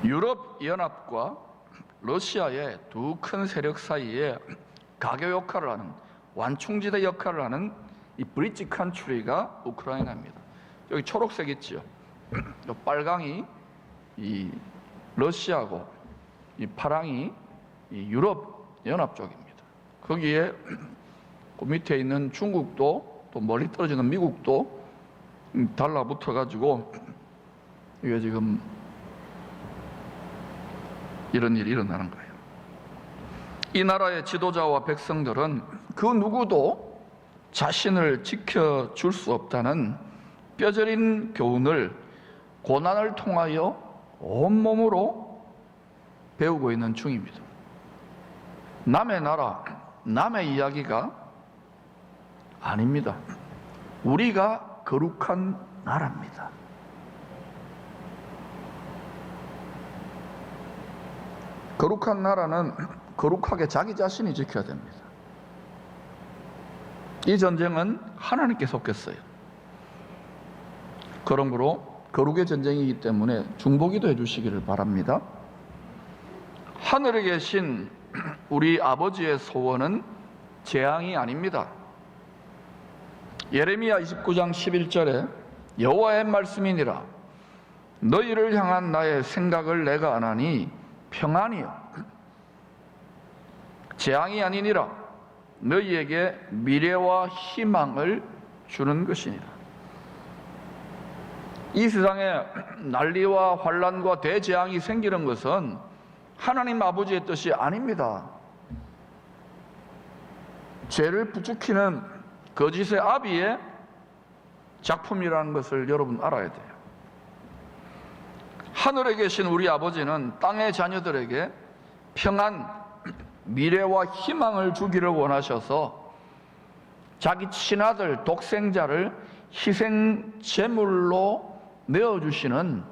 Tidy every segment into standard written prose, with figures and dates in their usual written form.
유럽 연합과 러시아의 두 큰 세력 사이에 가교 역할을 하는, 완충지대 역할을 하는 이 브릿지 컨트리가 우크라이나입니다. 여기 초록색 있죠. 빨강이 이 러시아고 이 파랑이 이 유럽 연합 쪽입니다. 거기에 그 밑에 있는 중국도 또 멀리 떨어지는 미국도 달라붙어 가지고 이게 지금 이런 일이 일어나는 거예요. 이 나라의 지도자와 백성들은 그 누구도 자신을 지켜줄 수 없다는 뼈저린 교훈을 고난을 통하여 온몸으로 배우고 있는 중입니다. 남의 나라, 남의 이야기가 아닙니다. 우리가 거룩한 나라입니다. 거룩한 나라는 거룩하게 자기 자신이 지켜야 됩니다. 이 전쟁은 하나님께 속했어요. 그러므로 거룩의 전쟁이기 때문에 중보기도 해주시기를 바랍니다. 하늘에 계신 우리 아버지의 소원은 재앙이 아닙니다. 예레미야 29장 11절에 여호와의 말씀이니라 너희를 향한 나의 생각을 내가 아나니 평안이요 재앙이 아니니라 너희에게 미래와 희망을 주는 것이니라. 이 세상에 난리와 환난과 대재앙이 생기는 것은 하나님 아버지의 뜻이 아닙니다. 죄를 부추기는 거짓의 아비의 작품이라는 것을 여러분 알아야 돼요. 하늘에 계신 우리 아버지는 땅의 자녀들에게 평안, 미래와 희망을 주기를 원하셔서 자기 친아들, 독생자를 희생 제물로 내어주시는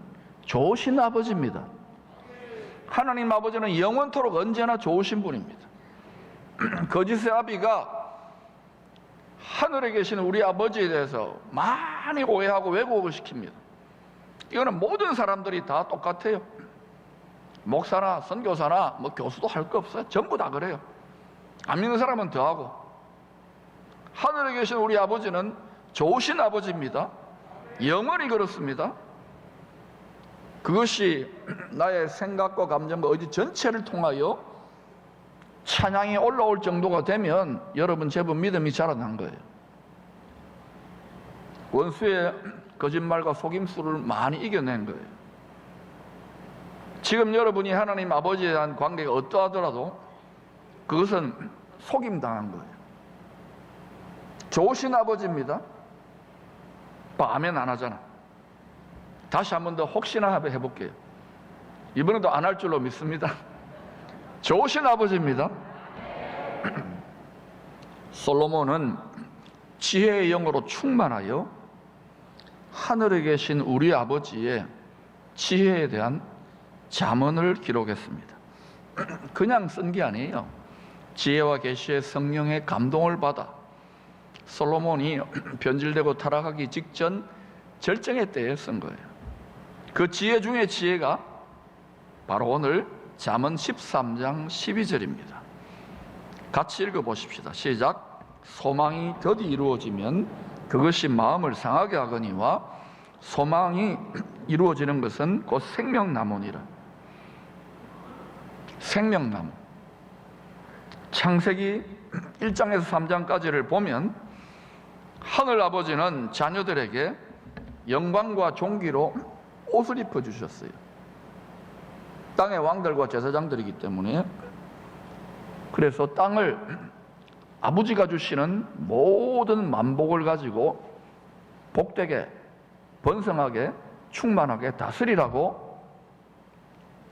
좋으신 아버지입니다. 하나님 아버지는 영원토록 언제나 좋으신 분입니다. 거짓의 아비가 하늘에 계신 우리 아버지에 대해서 많이 오해하고 왜곡을 시킵니다. 이거는 모든 사람들이 다 똑같아요. 목사나 선교사나 뭐 교수도 할 거 없어요. 전부 다 그래요. 안 믿는 사람은 더하고. 하늘에 계신 우리 아버지는 좋으신 아버지입니다. 영원히 그렇습니다. 그것이 나의 생각과 감정과 의지 전체를 통하여 찬양이 올라올 정도가 되면 여러분 제법 믿음이 자라난 거예요. 원수의 거짓말과 속임수를 많이 이겨낸 거예요. 지금 여러분이 하나님 아버지에 대한 관계가 어떠하더라도 그것은 속임당한 거예요. 좋으신 아버지입니다. 아멘 안 하잖아. 다시 한 번 더 혹시나 해볼게요. 이번에도 안 할 줄로 믿습니다. 좋으신 아버지입니다. 솔로몬은 지혜의 영으로 충만하여 하늘에 계신 우리 아버지의 지혜에 대한 잠언을 기록했습니다. 그냥 쓴 게 아니에요. 지혜와 계시의 성령의 감동을 받아 솔로몬이 변질되고 타락하기 직전 절정의 때에 쓴 거예요. 그 지혜 중에 지혜가 바로 오늘 잠언 13장 12절입니다. 같이 읽어보십시다. 시작. 소망이 더디 이루어지면 그것이 마음을 상하게 하거니와 소망이 이루어지는 것은 곧 생명나무니라. 생명나무. 창세기 1장에서 3장까지를 보면 하늘 아버지는 자녀들에게 영광과 존귀로 옷을 입혀주셨어요. 땅의 왕들과 제사장들이기 때문에. 그래서 땅을 아버지가 주시는 모든 만복을 가지고 복되게 번성하게 충만하게 다스리라고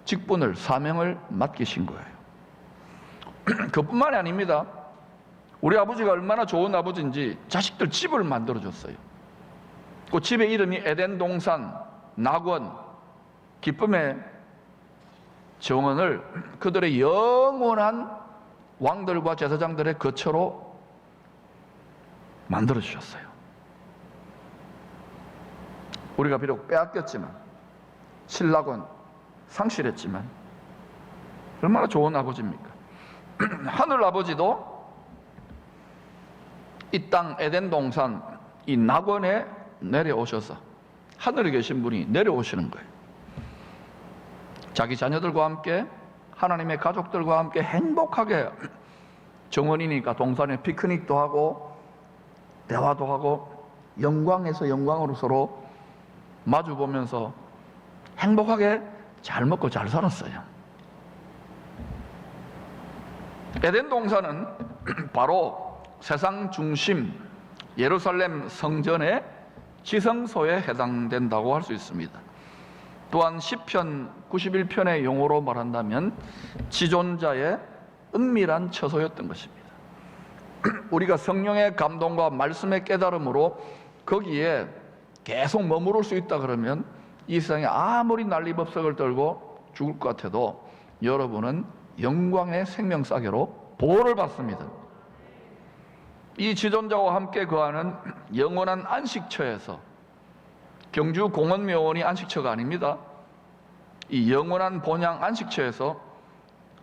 직분을 사명을 맡기신 거예요. 그뿐만이 아닙니다. 우리 아버지가 얼마나 좋은 아버지인지 자식들 집을 만들어줬어요. 그 집의 이름이 에덴 동산, 낙원, 기쁨의 정원을 그들의 영원한 왕들과 제사장들의 거처로 만들어주셨어요. 우리가 비록 빼앗겼지만 신락원, 상실했지만 얼마나 좋은 아버지입니까? 하늘 아버지도 이 땅 에덴 동산 이 낙원에 내려오셔서 하늘에 계신 분이 내려오시는 거예요. 자기 자녀들과 함께 하나님의 가족들과 함께 행복하게 정원이니까 동산에 피크닉도 하고 대화도 하고 영광에서 영광으로 서로 마주보면서 행복하게 잘 먹고 잘 살았어요. 에덴 동산은 바로 세상 중심 예루살렘 성전의 지성소에 해당된다고 할 수 있습니다. 또한 시편 91편의 용어로 말한다면 지존자의 은밀한 처소였던 것입니다. 우리가 성령의 감동과 말씀의 깨달음으로 거기에 계속 머무를 수 있다 그러면 이 세상에 아무리 난리법석을 떨고 죽을 것 같아도 여러분은 영광의 생명싸개로 보호를 받습니다. 이 지존자와 함께 거하는 영원한 안식처에서, 경주 공원묘원이 안식처가 아닙니다. 이 영원한 본향 안식처에서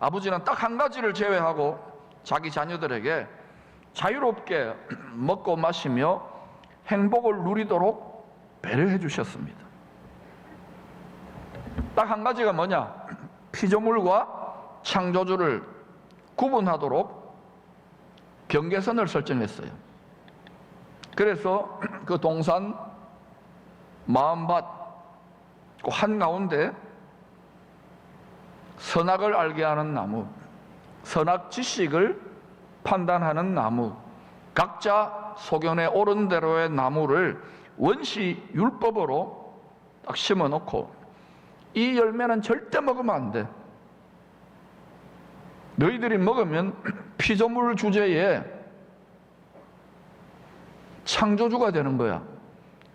아버지는 딱 한 가지를 제외하고 자기 자녀들에게 자유롭게 먹고 마시며 행복을 누리도록 배려해 주셨습니다. 딱 한 가지가 뭐냐? 피조물과 창조주를 구분하도록 경계선을 설정했어요. 그래서 그 동산 마음밭 그 한가운데 선악을 알게 하는 나무, 선악 지식을 판단하는 나무, 각자 소견에 옳은 대로의 나무를 원시 율법으로 딱 심어놓고 이 열매는 절대 먹으면 안 돼. 너희들이 먹으면 피조물 주제에 창조주가 되는 거야.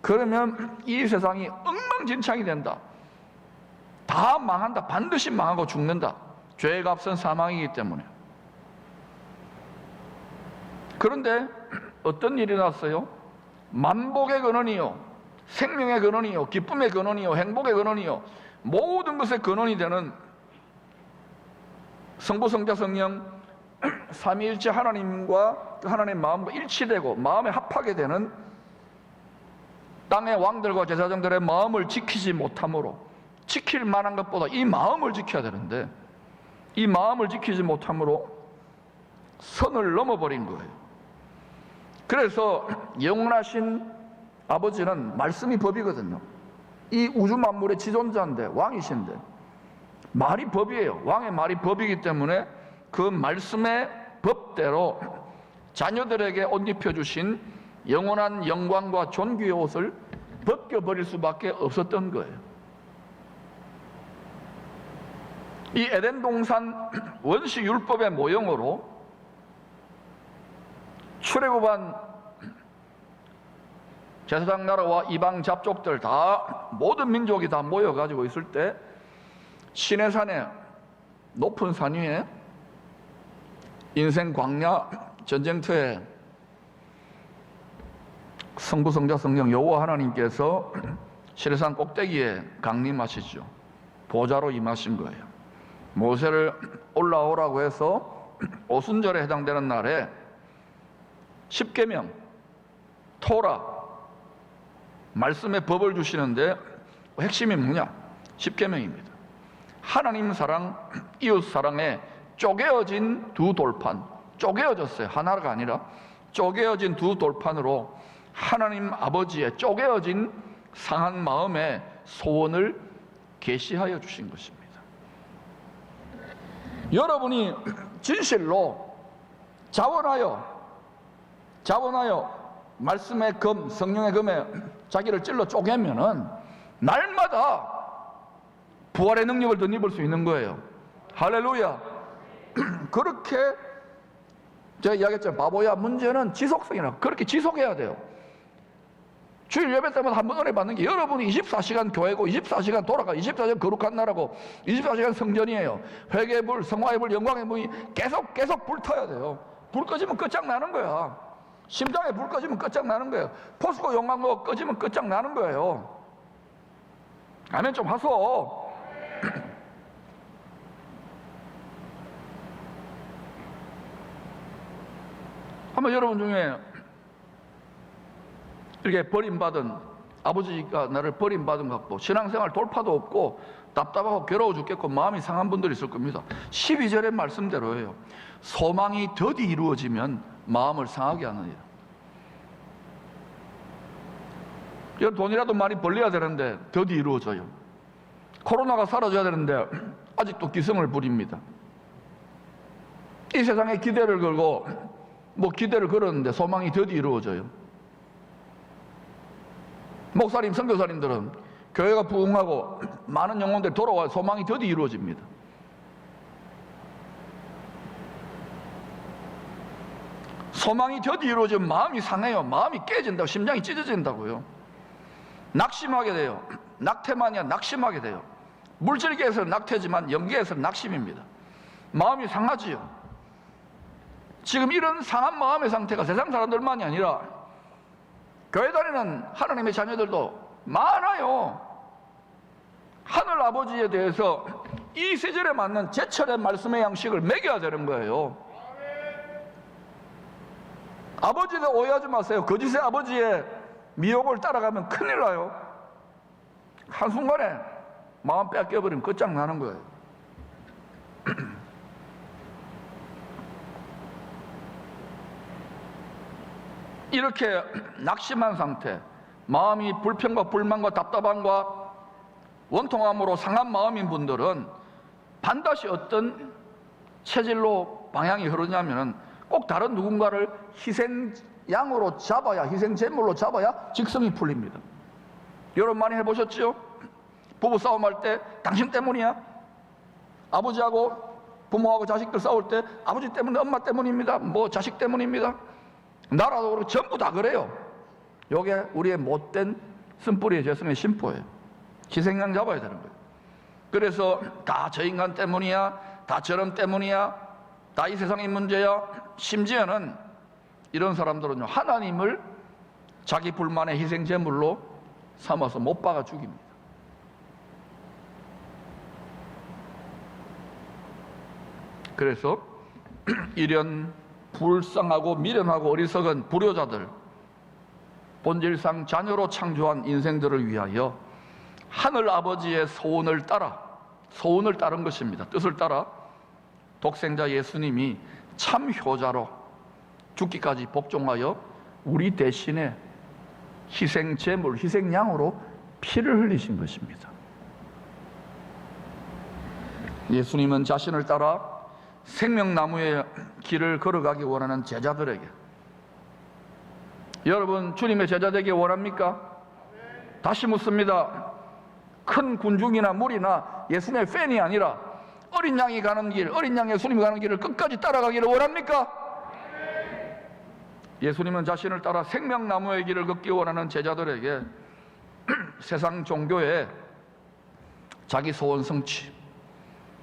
그러면 이 세상이 엉망진창이 된다. 다 망한다. 반드시 망하고 죽는다. 죄의 값은 사망이기 때문에. 그런데 어떤 일이 났어요? 만복의 근원이요, 생명의 근원이요, 기쁨의 근원이요, 행복의 근원이요, 모든 것의 근원이 되는 성부, 성자, 성령 삼위일체 하나님과 하나님의 마음과 일치되고 마음에 합하게 되는 땅의 왕들과 제사장들의 마음을 지키지 못함으로, 지킬 만한 것보다 이 마음을 지켜야 되는데 이 마음을 지키지 못함으로 선을 넘어버린 거예요. 그래서 영원하신 아버지는 말씀이 법이거든요. 이 우주 만물의 지존자인데, 왕이신데 말이 법이에요. 왕의 말이 법이기 때문에 그 말씀의 법대로 자녀들에게 옷 입혀주신 영원한 영광과 존귀의 옷을 벗겨버릴 수밖에 없었던 거예요. 이 에덴 동산 원시 율법의 모형으로 출애굽한 제사장 나라와 이방 잡족들 다, 모든 민족이 다 모여가지고 있을 때 신의 산에, 높은 산 위에 인생 광야 전쟁터에 성부, 성자, 성령 여호와 하나님께서 신의 산 꼭대기에 강림하시죠. 보좌로 임하신 거예요. 모세를 올라오라고 해서 오순절에 해당되는 날에 십계명, 토라, 말씀의 법을 주시는데 핵심이 뭐냐? 십계명입니다. 하나님 사랑, 이웃 사랑에 쪼개어진 두 돌판, 쪼개어졌어요. 하나가 아니라 쪼개어진 두 돌판으로 하나님 아버지의 쪼개어진 상한 마음의 소원을 계시하여 주신 것입니다. 여러분이 진실로 자원하여 말씀의 검, 성령의 검에 자기를 찔러 쪼개면은 날마다 부활의 능력을 덧입을 수 있는 거예요. 할렐루야. 그렇게 제가 이야기했잖아요. 바보야, 문제는 지속성이라고. 그렇게 지속해야 돼요. 주일 예배 때마다 한 번 은혜 받는 게, 여러분이 24시간 교회고 24시간 돌아가, 24시간 거룩한 나라고 24시간 성전이에요. 회개의 불, 성화의 불, 영광의 불이 계속 불타야 돼요. 불 꺼지면 끝장나는 거야. 심장에 불 꺼지면 끝장나는 거예요. 포스코 영광로 꺼지면 끝장나는 거예요. 아멘 좀 하소. 한번 여러분 중에 이렇게 버림받은, 아버지가 나를 버림받은 것 같고 신앙생활 돌파도 없고 답답하고 괴로워 죽겠고 마음이 상한 분들이 있을 겁니다. 12절의 말씀대로예요. 소망이 더디 이루어지면 마음을 상하게 하느니라. 여러분, 돈이라도 많이 벌려야 되는데 더디 이루어져요. 코로나가 사라져야 되는데 아직도 기승을 부립니다. 이 세상에 기대를 걸고 기대를 걸었는데 소망이 더디 이루어져요. 목사님, 선교사님들은 교회가 부흥하고 많은 영혼들이 돌아와 소망이 더디 이루어집니다. 소망이 더디 이루어지면 마음이 상해요. 마음이 깨진다고, 심장이 찢어진다고요. 낙심하게 돼요. 낙태만이 아니라 낙심하게 돼요. 물질계에서는 낙태지만 영계에서는 낙심입니다. 마음이 상하지요. 지금 이런 상한 마음의 상태가 세상 사람들만이 아니라 교회 다니는 하나님의 자녀들도 많아요. 하늘 아버지에 대해서 이 시절에 맞는 제철의 말씀의 양식을 먹여야 되는 거예요. 아버지도 오해하지 마세요. 거짓의 아버지의 미혹을 따라가면 큰일 나요. 한순간에 마음 뺏겨버리면 끝장나는 거예요. 이렇게 낙심한 상태, 마음이 불평과 불만과 답답함과 원통함으로 상한 마음인 분들은 반드시 어떤 체질로 방향이 흐르냐면 꼭 다른 누군가를 희생양으로 잡아야, 희생제물로 잡아야 직성이 풀립니다. 여러분 많이 해보셨죠? 부부싸움할 때 당신 때문이야. 아버지하고 부모하고 자식들 싸울 때 아버지 때문에, 엄마 때문입니다. 자식 때문입니다. 나라도 그렇고 전부 다 그래요. 이게 우리의 못된 쓴뿌리의 죄성의 심보예요. 희생양 잡아야 되는 거예요. 그래서 다 저 인간 때문이야, 다 저런 때문이야, 다 이 세상의 문제야. 심지어는 이런 사람들은요, 하나님을 자기 불만의 희생제물로 삼아서 못 박아 죽입니다. 그래서 이런 불쌍하고 미련하고 어리석은 불효자들, 본질상 자녀로 창조한 인생들을 위하여 하늘 아버지의 소원을 따른 것입니다. 뜻을 따라 독생자 예수님이 참 효자로 죽기까지 복종하여 우리 대신에 희생제물, 희생양으로 피를 흘리신 것입니다. 예수님은 자신을 따라 생명나무의 길을 걸어가기 원하는 제자들에게, 여러분 주님의 제자 되기 원합니까? 다시 묻습니다. 큰 군중이나 무리나 예수님의 팬이 아니라 어린 양이 가는 길, 어린 양 예수님이 가는 길을 끝까지 따라가기를 원합니까? 예수님은 자신을 따라 생명나무의 길을 걷기 원하는 제자들에게 세상 종교에 자기 소원 성취,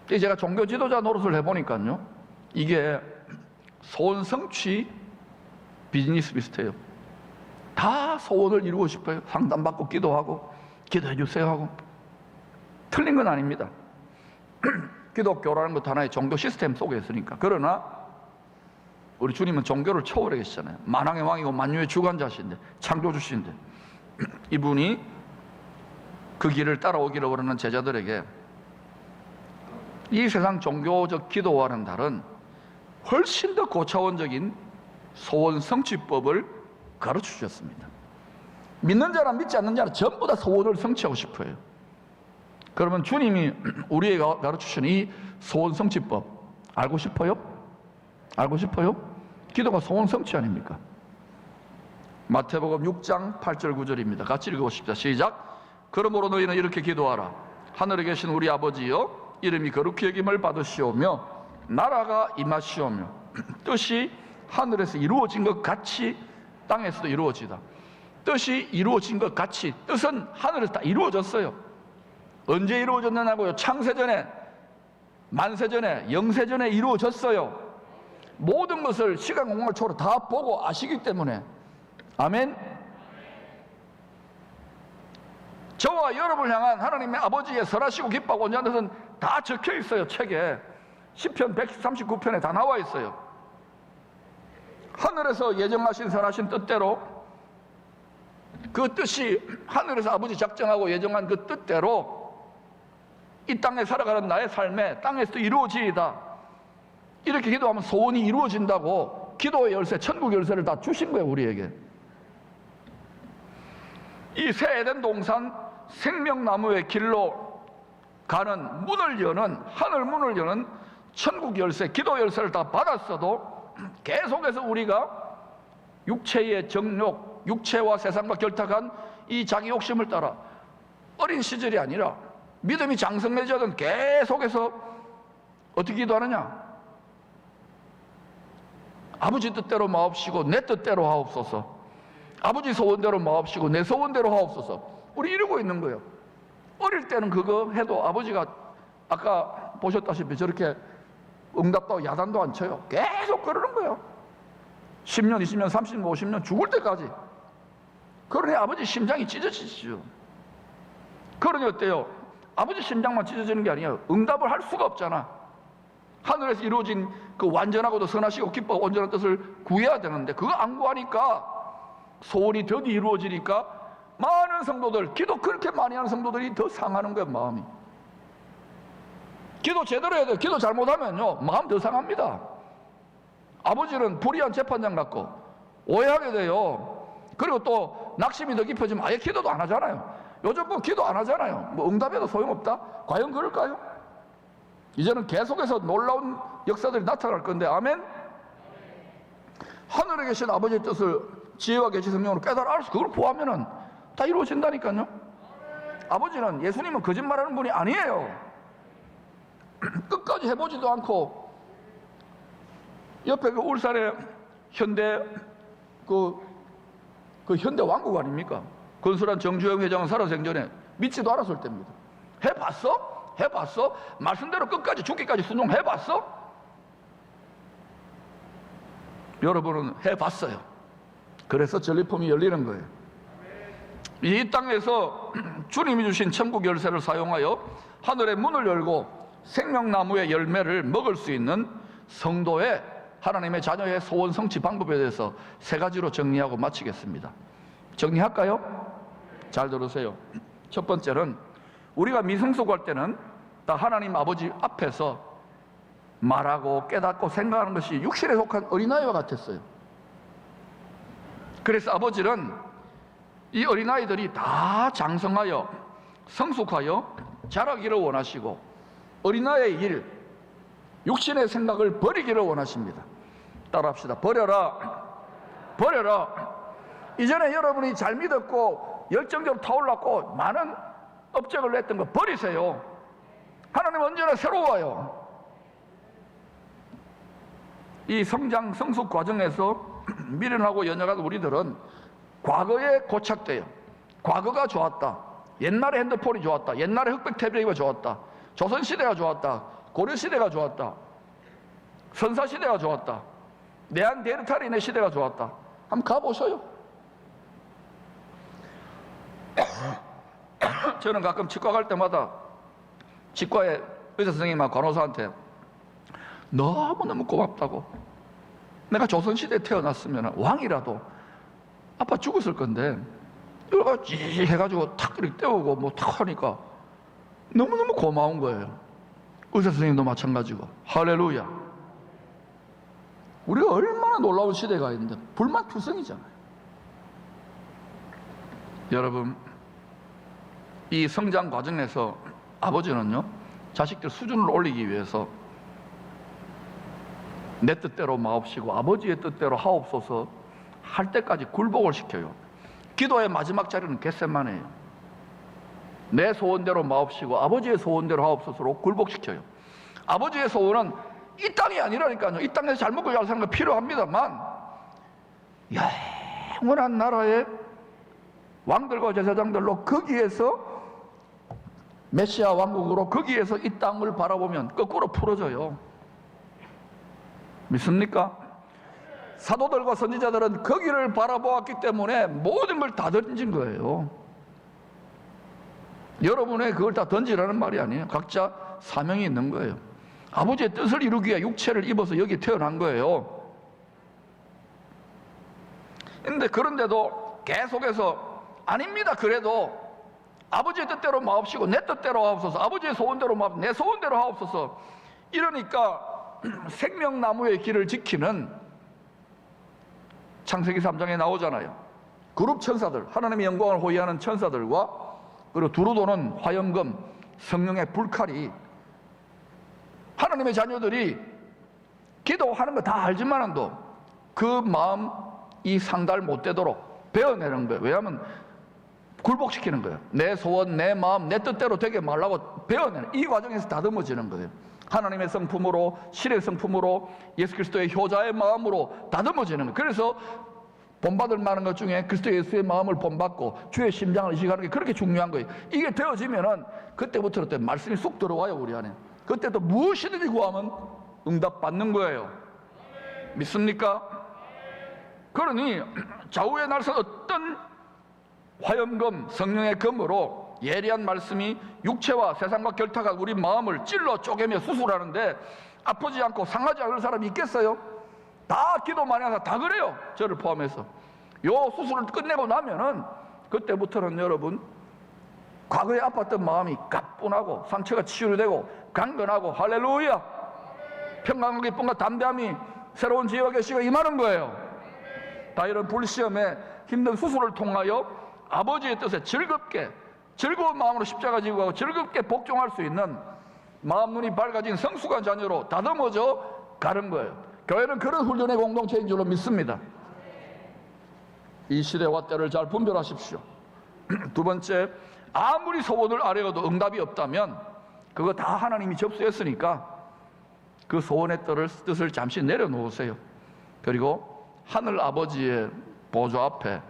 제가 종교 지도자 노릇을 해보니까요, 이게 소원 성취 비즈니스 비슷해요. 다 소원을 이루고 싶어요. 상담받고 기도하고 기도해 주세요 하고. 틀린 건 아닙니다. 기독교라는 것도 하나의 종교 시스템 속에 있으니까. 그러나 우리 주님은 종교를 초월해 계시잖아요. 만왕의 왕이고 만유의 주관자신데, 창조주신데, 이분이 그 길을 따라오기를 원하는 제자들에게 이 세상 종교적 기도와는 다른 훨씬 더 고차원적인 소원 성취법을 가르쳐 주셨습니다. 믿는 자나 믿지 않는 자나 전부 다 소원을 성취하고 싶어요. 그러면 주님이 우리에게 가르쳐 주신 이 소원 성취법 알고 싶어요? 알고 싶어요? 기도가 소원 성취 아닙니까? 마태복음 6장 8절 9절입니다. 같이 읽어보십시다. 시작. 그러므로 너희는 이렇게 기도하라. 하늘에 계신 우리 아버지여, 이름이 거룩히 여김을 받으시오며 나라가 임하시오며 뜻이 하늘에서 이루어진 것 같이 땅에서도 이루어지다. 뜻이 이루어진 것 같이, 뜻은 하늘에서 다 이루어졌어요. 언제 이루어졌느냐고요? 창세전에, 만세전에, 영세전에 이루어졌어요. 모든 것을 시간 공간을 초월해 다 보고 아시기 때문에. 아멘. 저와 여러분을 향한 하나님의 아버지의 설하시고 기뻐하고 온전한 뜻은 다 적혀 있어요. 책에 시편 139편에 다 나와 있어요. 하늘에서 예정하신 선하신 뜻대로, 그 뜻이 하늘에서 아버지 작정하고 예정한 그 뜻대로 이 땅에 살아가는 나의 삶에 땅에서 이루어지이다, 이렇게 기도하면 소원이 이루어진다고 기도의 열쇠, 천국 열쇠를 다 주신 거예요, 우리에게. 이 새 에덴 동산 생명나무의 길로 가는 문을 여는, 하늘 문을 여는 천국 열쇠, 기도 열쇠를 다 받았어도 계속해서 우리가 육체의 정욕, 육체와 세상과 결탁한 이 자기 욕심을 따라 어린 시절이 아니라 믿음이 장성해져든 계속해서 어떻게 기도하느냐? 아버지 뜻대로 마옵시고 내 뜻대로 하옵소서. 아버지 소원대로 마옵시고 내 소원대로 하옵소서. 우리 이러고 있는 거예요. 어릴 때는 그거 해도 아버지가 아까 보셨다시피 저렇게 응답도 야단도 안 쳐요. 계속 그러는 거예요. 10년, 20년, 30년, 50년 죽을 때까지. 그러니 아버지 심장이 찢어지죠. 그러니 어때요? 아버지 심장만 찢어지는 게 아니에요. 응답을 할 수가 없잖아. 하늘에서 이루어진 그 완전하고도 선하시고 기뻐 온전한 뜻을 구해야 되는데 그거 안 구하니까 소원이 더 이루어지니까 많은 성도들, 기도 그렇게 많이 하는 성도들이 더 상하는 거예요, 마음이. 기도 제대로 해야 돼요. 기도 잘못하면요 마음 더 상합니다. 아버지는 불의한 재판장 같고 오해하게 돼요. 그리고 또 낙심이 더 깊어지면 아예 기도도 안 하잖아요. 요즘 뭐 기도 안 하잖아요. 뭐 응답해도 소용없다? 과연 그럴까요? 이제는 계속해서 놀라운 역사들이 나타날 건데, 아멘? 하늘에 계신 아버지의 뜻을 지혜와 계시 성령으로 깨달아 알수, 그걸 구하면은 다 이루어진다니까요. 아버지는, 예수님은 거짓말하는 분이 아니에요. 끝까지 해보지도 않고 옆에 그 울산의 현대 그 현대 왕국 아닙니까? 건설한 정주영 회장은 살아생전에 믿지도 않았을 때입니다. 해봤어? 해봤어? 말씀대로 끝까지 죽기까지 순종해봤어? 여러분은 해봤어요. 그래서 전리품이 열리는 거예요. 이 땅에서 주님이 주신 천국 열쇠를 사용하여 하늘의 문을 열고 생명나무의 열매를 먹을 수 있는 성도의, 하나님의 자녀의 소원 성취 방법에 대해서 세 가지로 정리하고 마치겠습니다. 정리할까요? 잘 들으세요. 첫 번째는, 우리가 미성숙할 때는 다 하나님 아버지 앞에서 말하고 깨닫고 생각하는 것이 육신에 속한 어린아이와 같았어요. 그래서 아버지는 이 어린아이들이 다 장성하여 성숙하여 자라기를 원하시고 어린아이의 일, 육신의 생각을 버리기를 원하십니다. 따라합시다. 버려라. 버려라. 이전에 여러분이 잘 믿었고 열정적으로 타올랐고 많은 업적을 냈던 거 버리세요. 하나님 언제나 새로워요. 이 성장 성숙 과정에서 미련하고 연약한 우리들은 과거에 고착돼요. 과거가 좋았다. 옛날에 핸드폰이 좋았다. 옛날에 흑백 태블릿이 좋았다. 조선시대가 좋았다. 고려시대가 좋았다. 선사시대가 좋았다. 네안데르탈인의 시대가 좋았다. 한번 가보셔요. 저는 가끔 치과 갈 때마다 치과의 의사 선생님과 간호사한테 너무너무 고맙다고, 내가 조선시대에 태어났으면 왕이라도 아빠 죽었을 건데 이거 찌 해가지고 탁 이렇게 떼우고 뭐 탁 하니까 너무너무 고마운 거예요. 의사 선생님도 마찬가지고. 할렐루야. 우리가 얼마나 놀라운 시대가 있는데 불만투성이잖아요. 여러분, 이 성장 과정에서 아버지는요 자식들 수준을 올리기 위해서 내 뜻대로 마옵시고 아버지의 뜻대로 하옵소서 할 때까지 굴복을 시켜요. 기도의 마지막 자리는 겟세마네예요. 내 소원대로 마옵시고 아버지의 소원대로 하옵소서로 굴복시켜요. 아버지의 소원은 이 땅이 아니라니까요. 이 땅에서 잘 먹고 잘 사는 거 필요합니다만 영원한 나라의 왕들과 제사장들로 거기에서 메시아 왕국으로 거기에서 이 땅을 바라보면 거꾸로 풀어져요. 믿습니까? 사도들과 선지자들은 거기를 바라보았기 때문에 모든 걸 다 던진 거예요. 여러분의 그걸 다 던지라는 말이 아니에요. 각자 사명이 있는 거예요. 아버지의 뜻을 이루기 위해 육체를 입어서 여기 태어난 거예요. 근데 그런데도 계속해서 아닙니다. 그래도 아버지의 뜻대로 마옵시고 내 뜻대로 하옵소서, 아버지의 소원대로 마옵소서, 내 소원대로 하옵소서. 이러니까 생명나무의 길을 지키는 창세기 3장에 나오잖아요. 그룹 천사들, 하나님의 영광을 호위하는 천사들과 그리고 두루 도는 화염금, 성령의 불칼이 하나님의 자녀들이 기도하는 거 다 알지만도 그 마음이 상달 못 되도록 베어내는 거예요. 왜냐하면 굴복시키는 거예요. 내 소원, 내 마음, 내 뜻대로 되게 말라고 베어내는, 이 과정에서 다듬어지는 거예요. 하나님의 성품으로, 신의 성품으로, 예수 그리스도의 효자의 마음으로 다듬어지는 거예요. 그래서 본받을 만한 것 중에 그리스도 예수의 마음을 본받고 주의 심장을 의식하는 게 그렇게 중요한 거예요. 이게 되어지면은 그때부터 말씀이 쑥 들어와요, 우리 안에. 그때 또 무엇이든지 구하면 응답받는 거예요. 믿습니까? 그러니 좌우의 날선 어떤 화염금, 성령의 검으로 예리한 말씀이 육체와 세상과 결탁한 우리 마음을 찔러 쪼개며 수술하는데 아프지 않고 상하지 않을 사람이 있겠어요? 다 기도 많이 하서 다 그래요. 저를 포함해서. 요 수술을 끝내고 나면은 그때부터는 여러분 과거에 아팠던 마음이 가뿐하고 상처가 치유되고 강건하고 할렐루야, 평강과 기쁨과 담대함이 새로운 지혜와 계시가 임하는 거예요. 다 이런 불시험에 힘든 수술을 통하여 아버지의 뜻에 즐겁게 즐거운 마음으로 십자가 지고 가고 즐겁게 복종할 수 있는 마음 눈이 밝아진 성숙한 자녀로 다듬어져 가는 거예요. 교회는 그런 훈련의 공동체인 줄로 믿습니다. 이 시대와 때를 잘 분별하십시오. 두 번째, 아무리 소원을 아뢰어도 응답이 없다면 그거 다 하나님이 접수했으니까 그 소원의 뜻을 잠시 내려놓으세요. 그리고 하늘 아버지의 보좌 앞에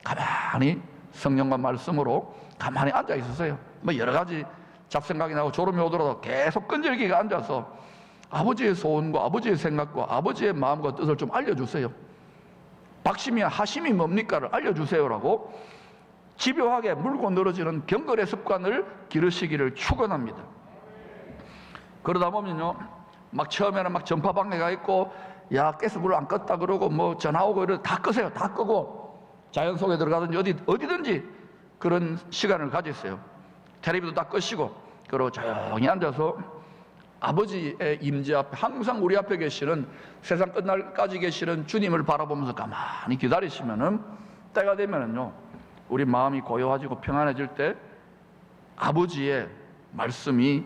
가만히 성령과 말씀으로 가만히 앉아 있으세요. 뭐 여러 가지 잡생각이 나고 졸음이 오더라도 계속 끈질기게 앉아서 아버지의 소원과 아버지의 생각과 아버지의 마음과 뜻을 좀 알려주세요. 박심이 하심이 뭡니까를 알려주세요라고 집요하게 물고 늘어지는 경건의 습관을 기르시기를 축원합니다. 그러다 보면요, 막 처음에는 막 전파방해가 있고 야 가스 불 안 껐다 그러고 뭐 전화 오고 이러고 다 끄세요. 다 끄고 자연 속에 들어가든지 어디든지 그런 시간을 가지세요. 텔레비도 다 끄시고 그리고 조용히 앉아서 아버지의 임재 앞에 항상 우리 앞에 계시는 세상 끝날까지 계시는 주님을 바라보면서 가만히 기다리시면은 때가 되면은요 우리 마음이 고요해지고 평안해질 때 아버지의 말씀이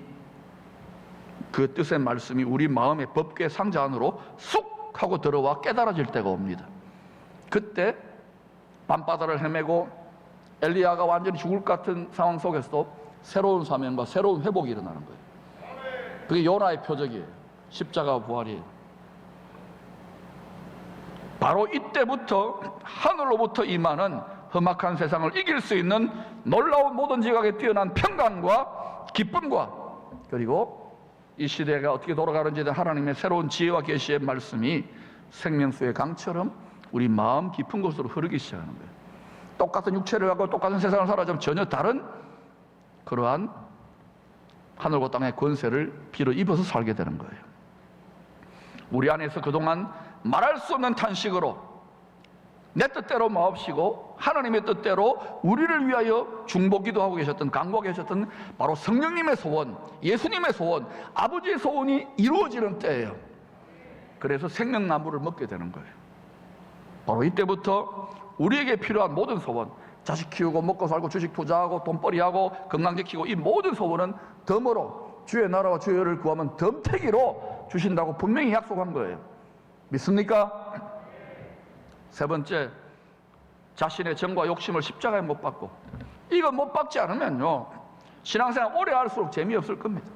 그 뜻의 말씀이 우리 마음의 법궤 상자 안으로 쑥 하고 들어와 깨달아질 때가 옵니다. 그때 밤바다를 헤매고 엘리야가 완전히 죽을 것 같은 상황 속에서도 새로운 사명과 새로운 회복이 일어나는 거예요. 그게 요나의 표적이에요. 십자가 부활이에요. 바로 이때부터 하늘로부터 임하는 험악한 세상을 이길 수 있는 놀라운 모든 지각에 뛰어난 평강과 기쁨과 그리고 이 시대가 어떻게 돌아가는지에 대한 하나님의 새로운 지혜와 계시의 말씀이 생명수의 강처럼 우리 마음 깊은 곳으로 흐르기 시작하는 거예요. 똑같은 육체를 갖고 똑같은 세상을 살아가지만 전혀 다른 그러한 하늘과 땅의 권세를 빌어 입어서 살게 되는 거예요. 우리 안에서 그동안 말할 수 없는 탄식으로 내 뜻대로 마옵시고 하나님의 뜻대로 우리를 위하여 중보기도 하고 계셨던, 간구하고 계셨던 바로 성령님의 소원, 예수님의 소원, 아버지의 소원이 이루어지는 때예요. 그래서 생명나무를 먹게 되는 거예요. 바로 이때부터 우리에게 필요한 모든 소원, 자식 키우고 먹고 살고 주식 투자하고 돈벌이하고 건강 지키고 이 모든 소원은 덤으로 주의 나라와 주의 의를 구하면 덤태기로 주신다고 분명히 약속한 거예요. 믿습니까? 세 번째, 자신의 정과 욕심을 십자가에 못 박고, 이거 못 박지 않으면요 신앙생활 오래 할수록 재미없을 겁니다.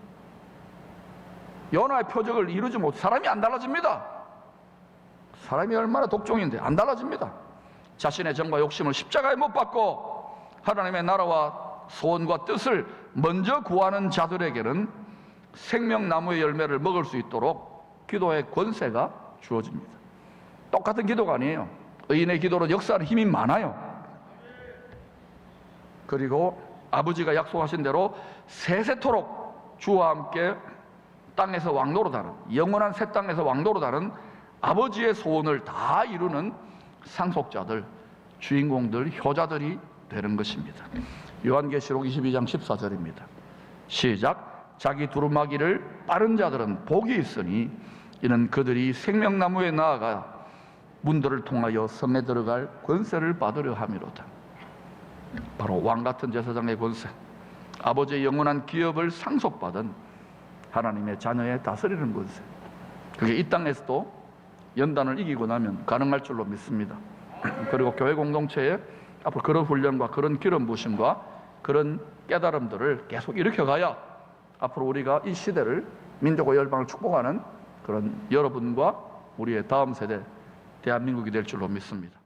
요나의 표적을 이루지 못, 사람이 안 달라집니다. 사람이 얼마나 독종인데 안 달라집니다. 자신의 정과 욕심을 십자가에 못 박고 하나님의 나라와 소원과 뜻을 먼저 구하는 자들에게는 생명나무의 열매를 먹을 수 있도록 기도의 권세가 주어집니다. 똑같은 기도가 아니에요. 의인의 기도로 역사하는 힘이 많아요. 그리고 아버지가 약속하신 대로 세세토록 주와 함께 땅에서 왕노릇하는, 영원한 새 땅에서 왕노릇하는 아버지의 소원을 다 이루는 상속자들, 주인공들, 효자들이 되는 것입니다. 요한계시록 22장 14절입니다. 시작. 자기 두루마기를 빠른 자들은 복이 있으니 이는 그들이 생명나무에 나아가 문들을 통하여 성에 들어갈 권세를 받으려 함이로다. 바로 왕같은 제사장의 권세, 아버지의 영원한 기업을 상속받은 하나님의 자녀의 다스리는 권세, 그게 이 땅에서도 연단을 이기고 나면 가능할 줄로 믿습니다. 그리고 교회 공동체에 앞으로 그런 훈련과 그런 기름 부심과 그런 깨달음들을 계속 일으켜가야 앞으로 우리가 이 시대를, 민족과 열방을 축복하는 그런 여러분과 우리의 다음 세대 대한민국이 될 줄로 믿습니다.